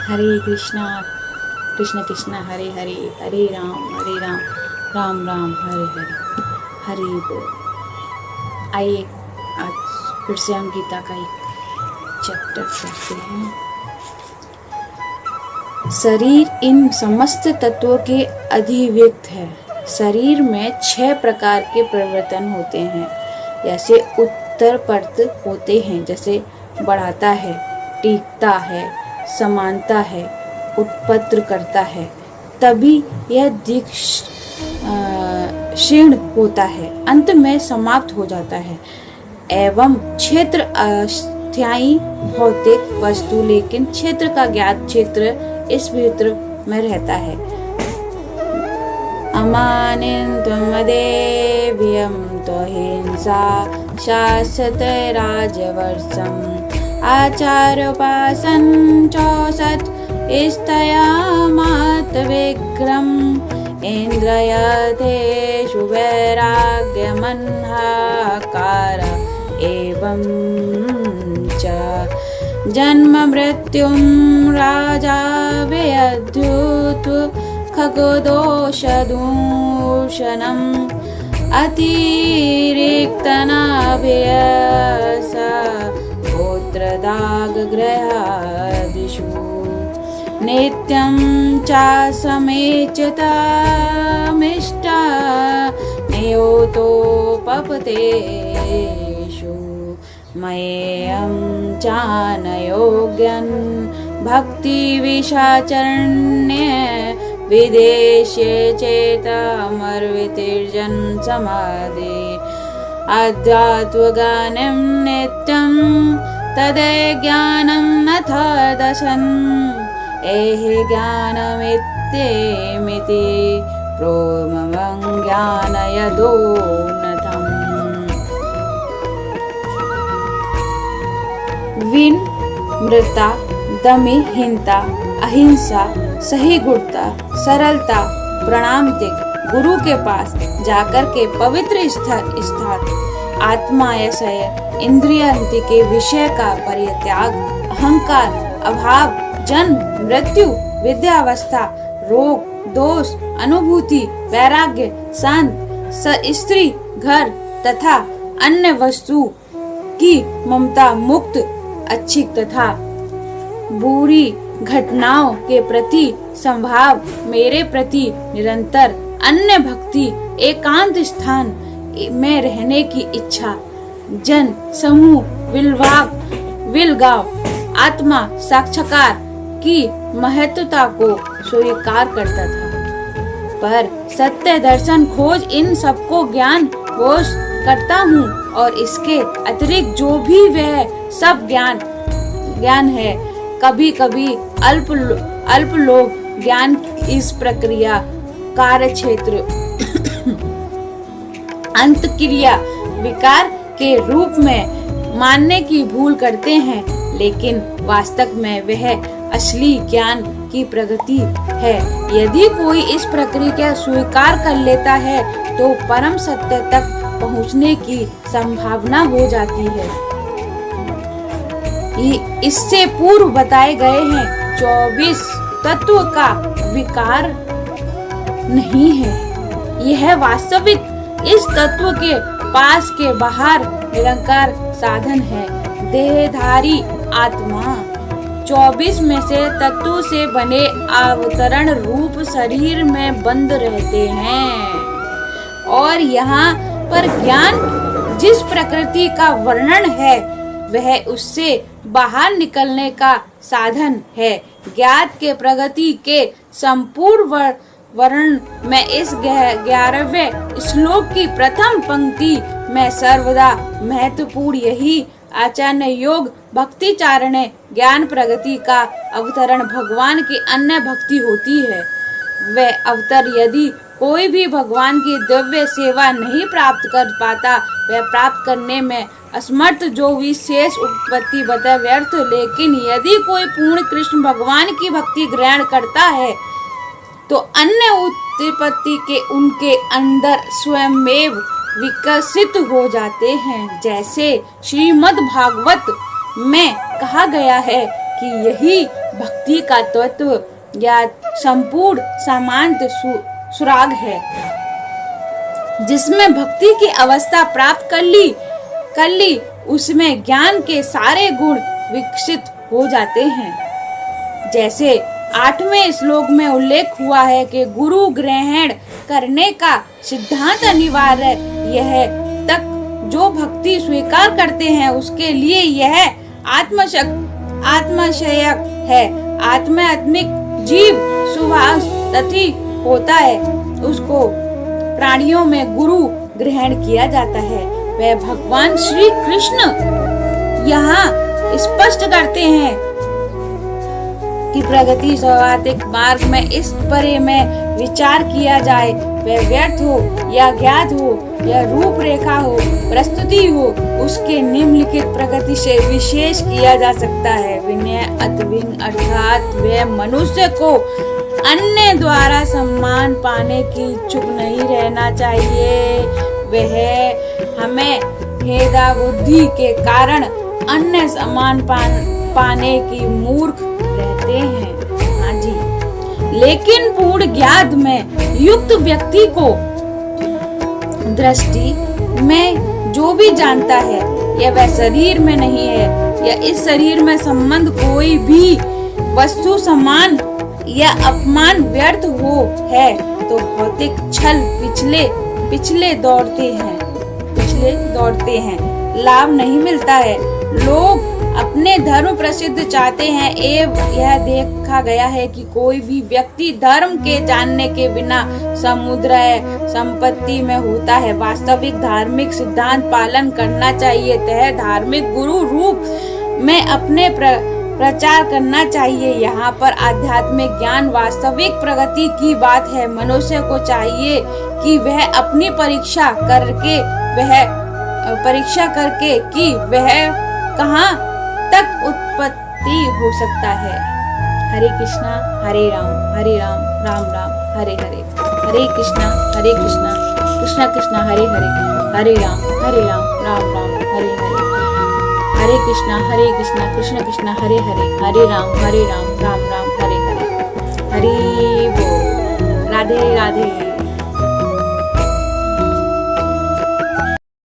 हरे कृष्णा कृष्ण कृष्ण हरे हरे, हरे राम राम राम हरे हरे, हरे बोल। आइए आज फिर से हम गीता का एक चैप्टर पढ़ते हैं। शरीर इन समस्त तत्वों के अधिव्यक्त है। शरीर में 6 प्रकार के परिवर्तन होते हैं, जैसे उत्तरपरत होते हैं, जैसे बढ़ाता है, टीकता है, समानता है, उत्पत्र करता है, तभी यह क्षीण होता है, अंत में समाप्त हो जाता है। एवं क्षेत्र अस्थायी भौतिक वस्तु, लेकिन क्षेत्र का ज्ञात क्षेत्र इस भीतर में रहता है। अमानित्वमदेव्यं त्वहिंसा शाश्वत राजवर्षम् आचार्योपासन चौसठ स्थयामात्विक्रम इन्द्रियतेषु वैराग्यमन्हाकार एवं च जन्म मृत्युं राजा व्यद्युत् खगोदोषदूषणम् अतिरिक्तनाभ्यसा पुत्रदागग्रहादिषु नित्यं चासमेच्यतामिष्टा नियोतोपपतेषु मय्यं चानयोग्यं भक्तिविशाचरण्य विदेशे चेतामर्वितिर्जन समाधि अध्यात्मगानं नित्यं तद्ज्ञानं नथ दशन् एहि ज्ञानमित्येमिति प्रोममं ज्ञानयदोन्नतम्। विनम्रता, दमिहीनता, अहिंसा, सही गुणता, सरलता, प्रणाम त्याग, गुरु के पास जाकर के पवित्र स्थान, आत्माशय, इंद्रियांति के विषय का परित्याग, अहंकार, अभाव, जन्म मृत्यु, विद्यावस्था, रोग दोष, अनुभूति, वैराग्य, शांत, स्त्री, घर तथा अन्य वस्तु की ममता, मुक्त, अच्छी तथा बुरी घटनाओं के प्रति संभाव, मेरे प्रति निरंतर अन्य भक्ति, एकांत स्थान में रहने की इच्छा, जन समूह, विलगाव, आत्मा साक्षात्कार की महत्वता को स्वीकार करता था। पर सत्य दर्शन खोज इन सबको ज्ञान घोष करता हूँ, और इसके अतिरिक्त जो भी वह सब ज्ञान है, कभी कभी अल्प लोग ज्ञान इस प्रक्रिया, कार्य क्षेत्र, अंतक्रिया, विकार के रूप में मानने की भूल करते हैं, लेकिन वास्तव में वह असली ज्ञान की प्रगति है। यदि कोई इस प्रक्रिया स्वीकार कर लेता है तो परम सत्य तक पहुंचने की संभावना हो जाती है। इससे पूर्व बताए गए हैं 24 तत्व का विकार नहीं है। यह वास्तविक इस तत्व के पास के बाहर निरंकार साधन है। देहधारी आत्मा 24 में से तत्व से बने अवतरण रूप शरीर में बंद रहते हैं, और यहाँ पर ज्ञान जिस प्रकृति का वर्णन है वह उससे बाहर निकलने का साधन है। ज्ञात के प्रगति के संपूर्ण वर्णन में इस 11वें श्लोक की प्रथम पंक्ति में सर्वदा महत्वपूर्ण यही आचार्य योग भक्ति चारणे ज्ञान प्रगति का अवतरण भगवान की अन्य भक्ति होती है। वह अवतर यदि कोई भी भगवान की दिव्य सेवा नहीं प्राप्त कर पाता, वह प्राप्त करने में असमर्थ जो विशेष उत्पत्ति बता व्यर्थ। लेकिन यदि कोई पूर्ण कृष्ण भगवान की भक्ति ग्रहण करता है तो अन्य उत्पत्ति के उनके अंदर स्वयंमेव विकसित हो जाते हैं। जैसे श्रीमद् भागवत में कहा गया है, कि यही भक्ति का तत्व या संपूर्ण सामान्य सुराग है, जिसमें भक्ति की अवस्था प्राप्त कर ली उसमें ज्ञान के सारे गुण विकसित हो जाते हैं। जैसे 8वें श्लोक में उल्लेख हुआ है कि गुरु ग्रहण करने का सिद्धांत अनिवार्य है। यह तक जो भक्ति स्वीकार करते हैं उसके लिए यह आत्मशयक है। आत्मिक जीव सुभाष तथी होता है, उसको प्राणियों में गुरु ग्रहण किया जाता है। वह भगवान श्री कृष्ण यहाँ स्पष्ट करते हैं कि प्रगति स्वाभाविक मार्ग में इस परे में विचार किया जाए, वह व्यर्थ हो या ज्ञात हो या रूपरेखा हो, प्रस्तुति हो, उसके निम्नलिखित प्रगति से विशेष किया जा सकता है। विनय अतविंग अर्थात वह मनुष्य को अन्य द्वारा सम्मान पाने की इच्छुक नहीं रहना चाहिए। वह हमें भेदा बुद्धि के कारण अन्य सम्मान पाने की मूर्ख रहते हैं। हाँ जी, लेकिन पूर्ण ज्ञान में युक्त व्यक्ति को दृष्टि में जो भी जानता है या वह शरीर में नहीं है या इस शरीर में संबंध कोई भी वस्तु समान या अपमान व्यर्थ हो है तो भौतिक छल पिछले दौड़ते हैं, लाभ नहीं मिलता है। लोग अपने धर्म प्रसिद्ध चाहते हैं एवं यह देखा गया है कि कोई भी व्यक्ति धर्म के जानने के बिना समुद्र संपत्ति में होता है। वास्तविक धार्मिक सिद्धांत पालन करना चाहिए, तह धार्मिक गुरु रूप में अपने प्रचार करना चाहिए। यहाँ पर आध्यात्मिक ज्ञान वास्तविक प्रगति की बात है। मनुष्य को चाहिए कि वह अपनी परीक्षा करके कि वह कहाँ तक उत्पत्ति हो सकता है। हरे कृष्णा हरे राम राम राम हरे हरे, हरे कृष्णा कृष्णा कृष्णा हरे हरे, हरे राम राम राम हरे हरे, हरे कृष्णा कृष्णा कृष्णा हरे हरे, हरे राम राम राम हरे हरे। हरि बोल। राधे राधे।